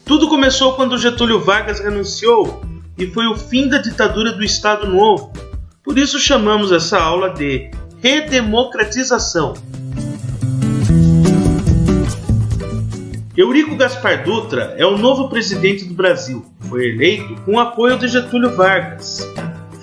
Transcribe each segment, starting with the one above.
Tudo começou quando Getúlio Vargas renunciou e foi o fim da ditadura do Estado Novo. Por isso chamamos essa aula de redemocratização. Eurico Gaspar Dutra é o novo presidente do Brasil. Foi eleito com o apoio de Getúlio Vargas.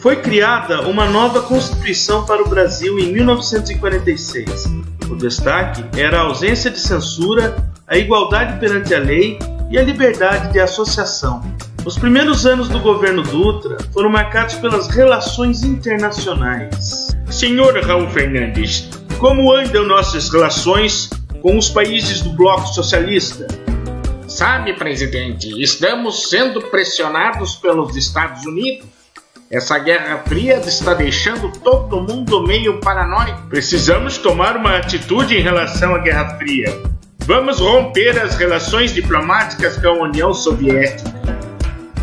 Foi criada uma nova Constituição para o Brasil em 1946. O destaque era a ausência de censura, a igualdade perante a lei e a liberdade de associação. Os primeiros anos do governo Dutra foram marcados pelas relações internacionais. Senhor Raul Fernandes, como andam nossas relações com os países do bloco socialista? Sabe, presidente, estamos sendo pressionados pelos Estados Unidos. Essa Guerra Fria está deixando todo mundo meio paranoico. Precisamos tomar uma atitude em relação à Guerra Fria. Vamos romper as relações diplomáticas com a União Soviética.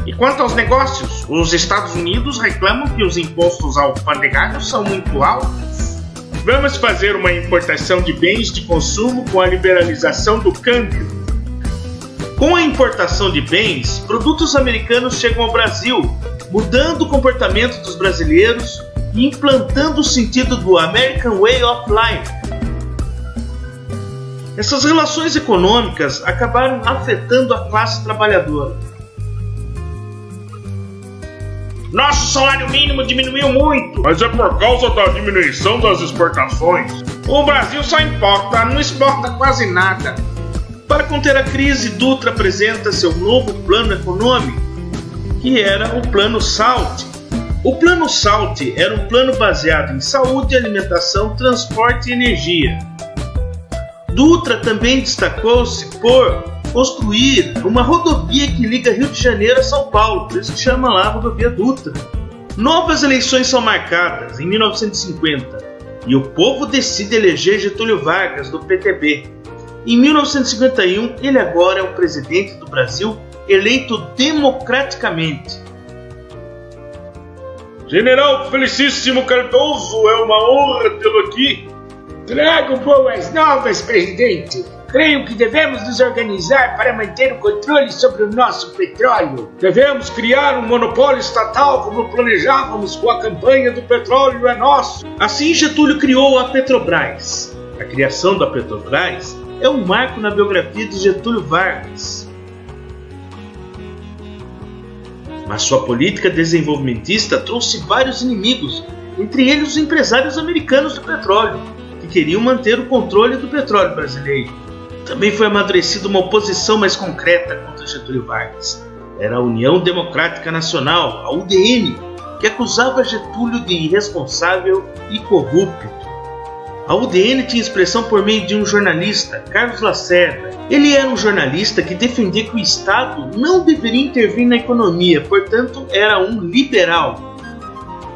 E quanto aos negócios, os Estados Unidos reclamam que os impostos alfandegários são muito altos. Vamos fazer uma importação de bens de consumo com a liberalização do câmbio. Com a importação de bens, produtos americanos chegam ao Brasil, mudando o comportamento dos brasileiros e implantando o sentido do American Way of Life. Essas relações econômicas acabaram afetando a classe trabalhadora. Nosso salário mínimo diminuiu muito. Mas é por causa da diminuição das exportações. O Brasil só importa, não exporta quase nada. Para conter a crise, Dutra apresenta seu novo plano econômico, que era o Plano SALT. O Plano SALT era um plano baseado em saúde, alimentação, transporte e energia. Dutra também destacou-se por construir uma rodovia que liga Rio de Janeiro a São Paulo, por isso que chama lá a Rodovia Dutra. Novas eleições são marcadas em 1950 e o povo decide eleger Getúlio Vargas do PTB. Em 1951, ele agora é o presidente do Brasil, eleito democraticamente. General Felicíssimo Cardoso, é uma honra tê-lo aqui. Trago boas novas, presidente. Creio que devemos nos organizar para manter o controle sobre o nosso petróleo. Devemos criar um monopólio estatal como planejávamos com a campanha do petróleo é nosso. Assim, Getúlio criou a Petrobras. A criação da Petrobras é um marco na biografia de Getúlio Vargas. Mas sua política desenvolvimentista trouxe vários inimigos, entre eles os empresários americanos do petróleo, que queriam manter o controle do petróleo brasileiro. Também foi amadurecida uma oposição mais concreta contra Getúlio Vargas. Era a União Democrática Nacional, a UDN, que acusava Getúlio de irresponsável e corrupto. A UDN tinha expressão por meio de um jornalista, Carlos Lacerda. Ele era um jornalista que defendia que o Estado não deveria intervir na economia, portanto era um liberal.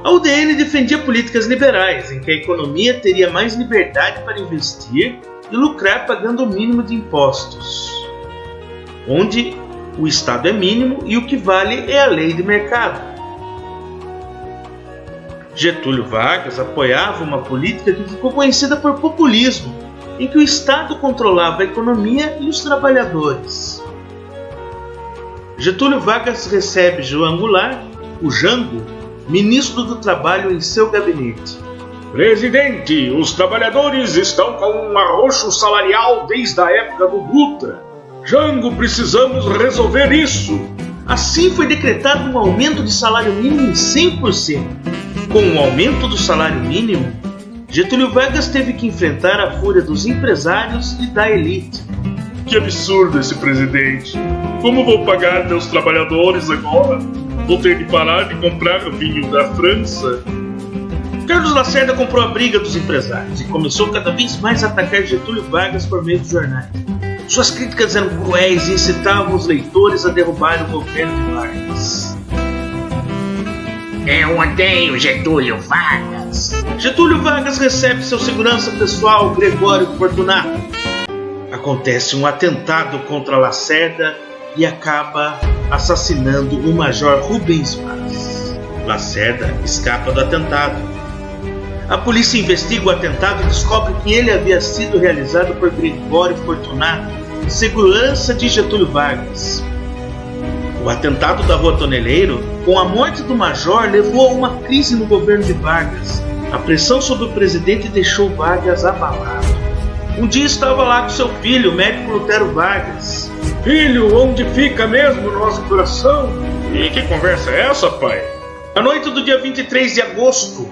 A UDN defendia políticas liberais, em que a economia teria mais liberdade para investir e lucrar pagando o mínimo de impostos, onde o Estado é mínimo e o que vale é a lei de mercado. Getúlio Vargas apoiava uma política que ficou conhecida por populismo, em que o Estado controlava a economia e os trabalhadores. Getúlio Vargas recebe João Goulart, o Jango, ministro do Trabalho, em seu gabinete. Presidente, os trabalhadores estão com um arroxo salarial desde a época do Dutra. Jango, precisamos resolver isso. Assim foi decretado um aumento de salário mínimo em 100%. Com o aumento do salário mínimo, Getúlio Vargas teve que enfrentar a fúria dos empresários e da elite. Que absurdo esse presidente! Como vou pagar meus trabalhadores agora? Vou ter que parar de comprar vinho da França? Carlos Lacerda comprou a briga dos empresários e começou cada vez mais a atacar Getúlio Vargas por meio dos jornais. Suas críticas eram cruéis e incitavam os leitores a derrubar o governo de Vargas. Eu odeio Getúlio Vargas. Getúlio Vargas recebe seu segurança pessoal, Gregório Fortunato. Acontece um atentado contra Lacerda e acaba assassinando o Major Rubens Vaz. Lacerda escapa do atentado. A polícia investiga o atentado e descobre que ele havia sido realizado por Gregório Fortunato, segurança de Getúlio Vargas. O atentado da Rua Toneleiro, com a morte do major, levou a uma crise no governo de Vargas. A pressão sobre o presidente deixou Vargas abalado. Um dia estava lá com seu filho, o médico Lutero Vargas. Filho, onde fica mesmo o nosso coração? E que conversa é essa, pai? À noite do dia 23 de agosto,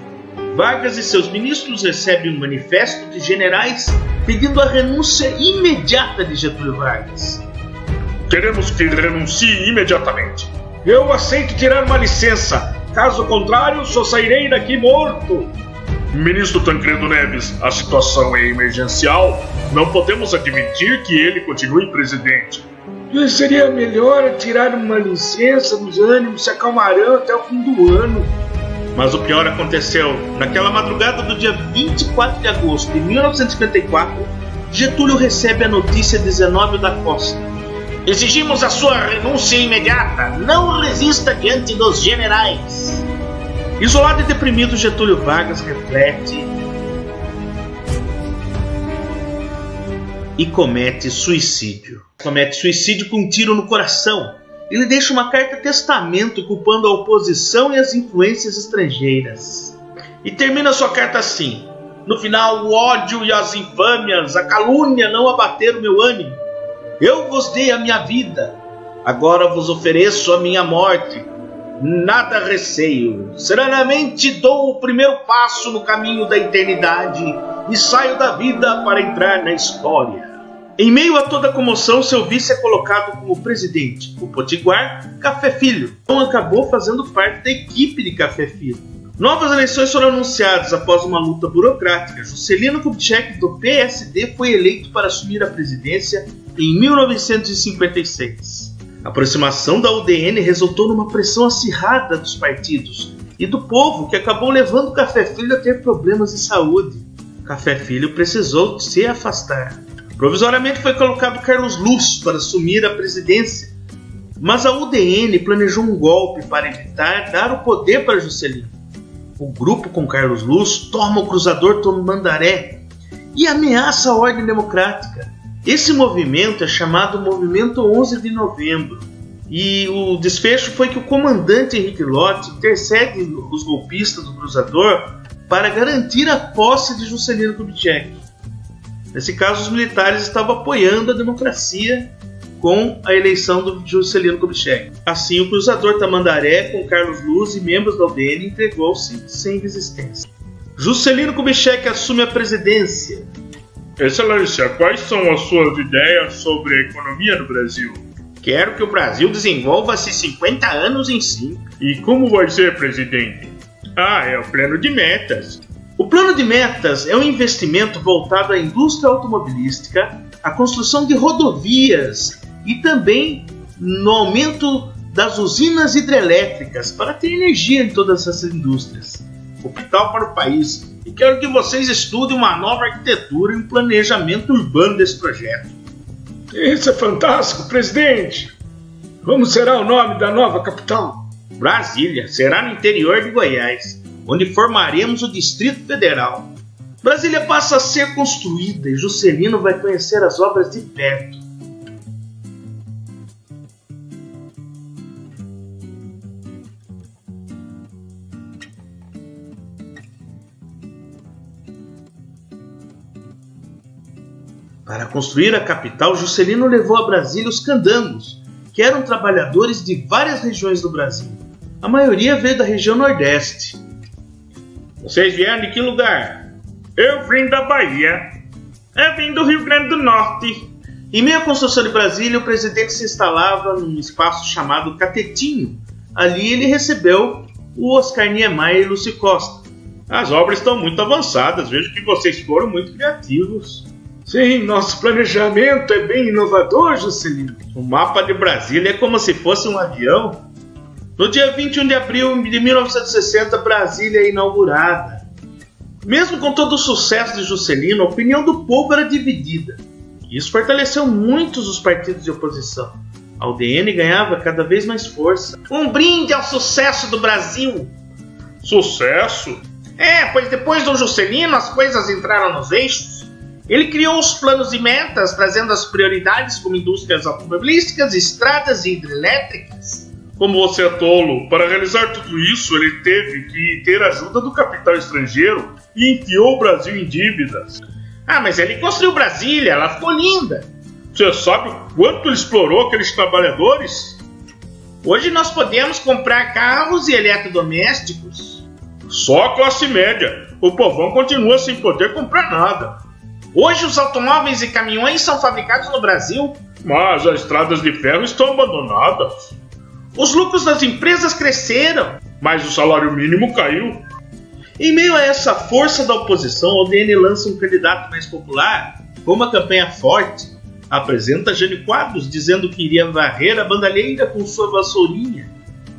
Vargas e seus ministros recebem um manifesto de generais pedindo a renúncia imediata de Getúlio Vargas. Queremos que renuncie imediatamente. Eu aceito tirar uma licença. Caso contrário, só sairei daqui morto. Ministro Tancredo Neves, a situação é emergencial. Não podemos admitir que ele continue presidente. Seria melhor tirar uma licença, os ânimos se acalmarão até o fim do ano. Mas o pior aconteceu. Naquela madrugada do dia 24 de agosto de 1954, Getúlio recebe a notícia de Zenóbio da Costa. Exigimos a sua renúncia imediata. Não resista diante dos generais. Isolado e deprimido, Getúlio Vargas reflete e comete suicídio. Comete suicídio com um tiro no coração. Ele deixa uma carta-testamento culpando a oposição e as influências estrangeiras. E termina sua carta assim: no final, o ódio e as infâmias, a calúnia não abateram meu ânimo. Eu vos dei a minha vida, agora vos ofereço a minha morte. Nada receio, serenamente dou o primeiro passo no caminho da eternidade e saio da vida para entrar na história. Em meio a toda a comoção, seu vice é colocado como presidente, o potiguar Café Filho. Então acabou fazendo parte da equipe de Café Filho. Novas eleições foram anunciadas após uma luta burocrática. Juscelino Kubitschek, do PSD, foi eleito para assumir a presidência em 1956. A aproximação da UDN resultou numa pressão acirrada dos partidos e do povo, que acabou levando Café Filho a ter problemas de saúde. Café Filho precisou se afastar. Provisoriamente foi colocado Carlos Luz para assumir a presidência, mas a UDN planejou um golpe para evitar dar o poder para Juscelino. O grupo com Carlos Luz toma o cruzador Tamandaré e ameaça a ordem democrática. Esse movimento é chamado Movimento 11 de Novembro, e o desfecho foi que o comandante Henrique Lott intercede os golpistas do cruzador para garantir a posse de Juscelino Kubitschek. Nesse caso, os militares estavam apoiando a democracia com a eleição do Juscelino Kubitschek. Assim, o cruzador Tamandaré, com Carlos Luz e membros da UDN, entregou-se sem resistência. Juscelino Kubitschek assume a presidência. Excelência, quais são as suas ideias sobre a economia do Brasil? Quero que o Brasil desenvolva-se 50 anos em 5. E como vai ser, presidente? É o plano de metas. O plano de metas é um investimento voltado à indústria automobilística, à construção de rodovias e também no aumento das usinas hidrelétricas para ter energia em todas essas indústrias. Capital para o país. E quero que vocês estudem uma nova arquitetura e um planejamento urbano desse projeto. Isso é fantástico, presidente! Como será o nome da nova capital? Brasília. Será no interior de Goiás, onde formaremos o Distrito Federal. Brasília passa a ser construída e Juscelino vai conhecer as obras de perto. Para construir a capital, Juscelino levou a Brasília os candangos, que eram trabalhadores de várias regiões do Brasil. A maioria veio da região Nordeste. Vocês vieram de que lugar? Eu vim da Bahia. Eu vim do Rio Grande do Norte. Em meio à construção de Brasília, o presidente se instalava num espaço chamado Catetinho. Ali ele recebeu o Oscar Niemeyer e Lúcio Costa. As obras estão muito avançadas, vejo que vocês foram muito criativos. Sim, nosso planejamento é bem inovador, Juscelino. O mapa de Brasília é como se fosse um avião. No dia 21 de abril de 1960, Brasília é inaugurada. Mesmo com todo o sucesso de Juscelino, a opinião do povo era dividida. Isso fortaleceu muitos os partidos de oposição. A UDN ganhava cada vez mais força. Um brinde ao sucesso do Brasil. Sucesso? Pois depois do Juscelino as coisas entraram nos eixos. Ele criou os planos e metas, trazendo as prioridades como indústrias automobilísticas, estradas e hidrelétricas. Como você é tolo, para realizar tudo isso ele teve que ter ajuda do capital estrangeiro e enfiou o Brasil em dívidas. Ah, mas ele construiu Brasília, ela ficou linda. Você sabe o quanto ele explorou aqueles trabalhadores? Hoje nós podemos comprar carros e eletrodomésticos. Só a classe média. O povão continua sem poder comprar nada. Hoje os automóveis e caminhões são fabricados no Brasil. Mas as estradas de ferro estão abandonadas. Os lucros das empresas cresceram. Mas o salário mínimo caiu. Em meio a essa força da oposição, a UDN lança um candidato mais popular, com uma campanha forte. Apresenta Jânio Quadros, dizendo que iria varrer a bandalheira com sua vassourinha.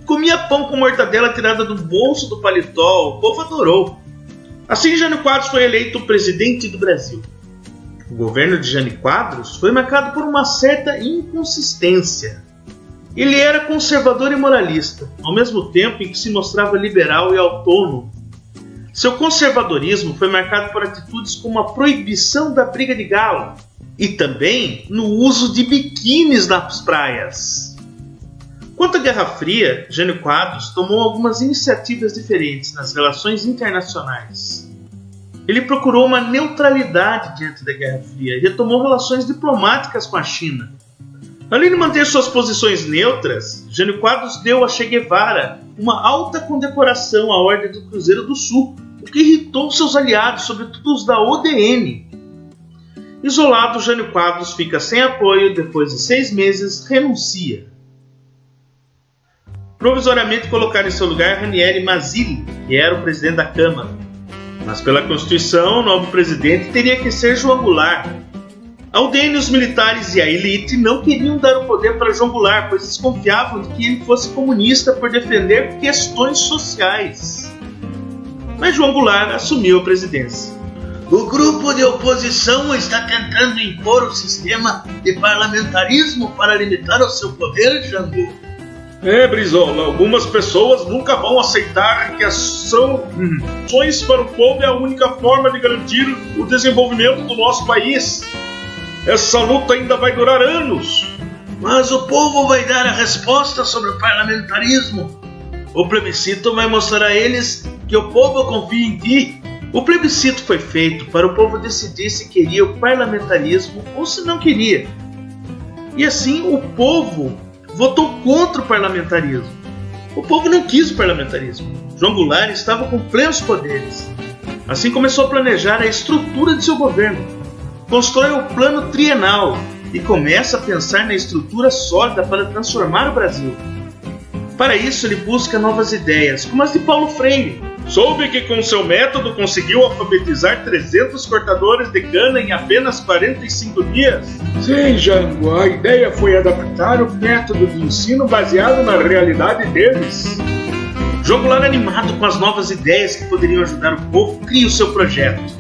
Comia pão com mortadela tirada do bolso do paletó, o povo adorou. Assim, Jânio Quadros foi eleito presidente do Brasil. O governo de Jânio Quadros foi marcado por uma certa inconsistência. Ele era conservador e moralista, ao mesmo tempo em que se mostrava liberal e autônomo. Seu conservadorismo foi marcado por atitudes como a proibição da briga de galo e também no uso de biquínis nas praias. Quanto à Guerra Fria, Jânio Quadros tomou algumas iniciativas diferentes nas relações internacionais. Ele procurou uma neutralidade diante da Guerra Fria e retomou relações diplomáticas com a China. Além de manter suas posições neutras, Jânio Quadros deu a Che Guevara uma alta condecoração à Ordem do Cruzeiro do Sul, o que irritou seus aliados, sobretudo os da UDN. Isolado, Jânio Quadros fica sem apoio e depois de 6 meses renuncia. Provisoriamente colocaram em seu lugar Ranieri Mazzilli, que era o presidente da Câmara. Mas pela Constituição, o novo presidente teria que ser João Goulart. A UDN, os militares e a elite não queriam dar o poder para João Goulart, pois desconfiavam de que ele fosse comunista por defender questões sociais. Mas João Goulart assumiu a presidência. O grupo de oposição está tentando impor o sistema de parlamentarismo para limitar o seu poder, Jango. Brizola, algumas pessoas nunca vão aceitar que ações para o povo é a única forma de garantir o desenvolvimento do nosso país. Essa luta ainda vai durar anos. Mas o povo vai dar a resposta sobre o parlamentarismo. O plebiscito vai mostrar a eles que o povo confia em ti. O plebiscito foi feito para o povo decidir se queria o parlamentarismo ou se não queria. E assim o povo votou contra o parlamentarismo. O povo não quis o parlamentarismo. João Goulart estava com plenos poderes. Assim começou a planejar a estrutura de seu governo. Constrói o plano trienal e começa a pensar na estrutura sólida para transformar o Brasil. Para isso, ele busca novas ideias, como as de Paulo Freire. Soube que com seu método conseguiu alfabetizar 300 cortadores de cana em apenas 45 dias. Sim, Jango, a ideia foi adaptar o método de ensino baseado na realidade deles. João Goulart, animado com as novas ideias que poderiam ajudar o povo, cria o seu projeto.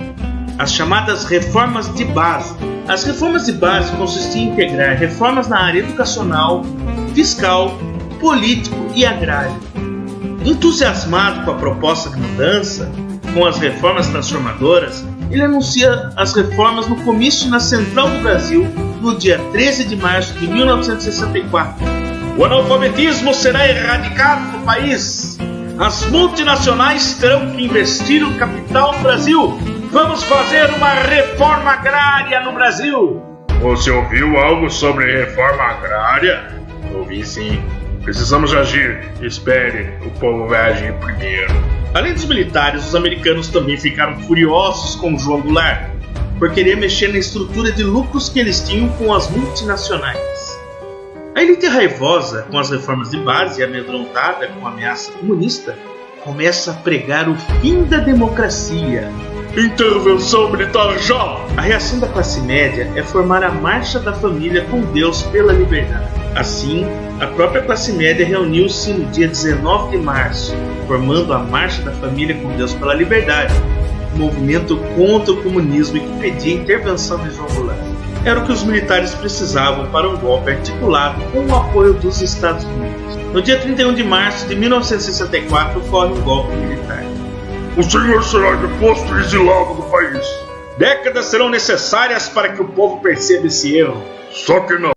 As chamadas reformas de base. As reformas de base consistiam em integrar reformas na área educacional, fiscal, político e agrário. Entusiasmado com a proposta de mudança, com as reformas transformadoras, ele anuncia as reformas no comício na Central do Brasil, no dia 13 de março de 1964. O analfabetismo será erradicado do país. As multinacionais terão que investir o capital no Brasil. Vamos fazer uma reforma agrária no Brasil. Você ouviu algo sobre reforma agrária? Ouvi sim. Precisamos agir. Espere, o povo vai agir primeiro. Além dos militares, os americanos também ficaram furiosos com João Goulart por querer mexer na estrutura de lucros que eles tinham com as multinacionais. A elite raivosa com as reformas de base e amedrontada com a ameaça comunista começa a pregar o fim da democracia. Intervenção militar já! A reação da classe média é formar a Marcha da Família com Deus pela Liberdade. Assim, a própria classe média reuniu-se no dia 19 de março, formando a Marcha da Família com Deus pela Liberdade, um movimento contra o comunismo e que pedia a intervenção de João Goulart. Era o que os militares precisavam para um golpe articulado com o apoio dos Estados Unidos. No dia 31 de março de 1964 ocorre um golpe militar. O senhor será deposto e exilado do país. Décadas serão necessárias para que o povo perceba esse erro. Só que não.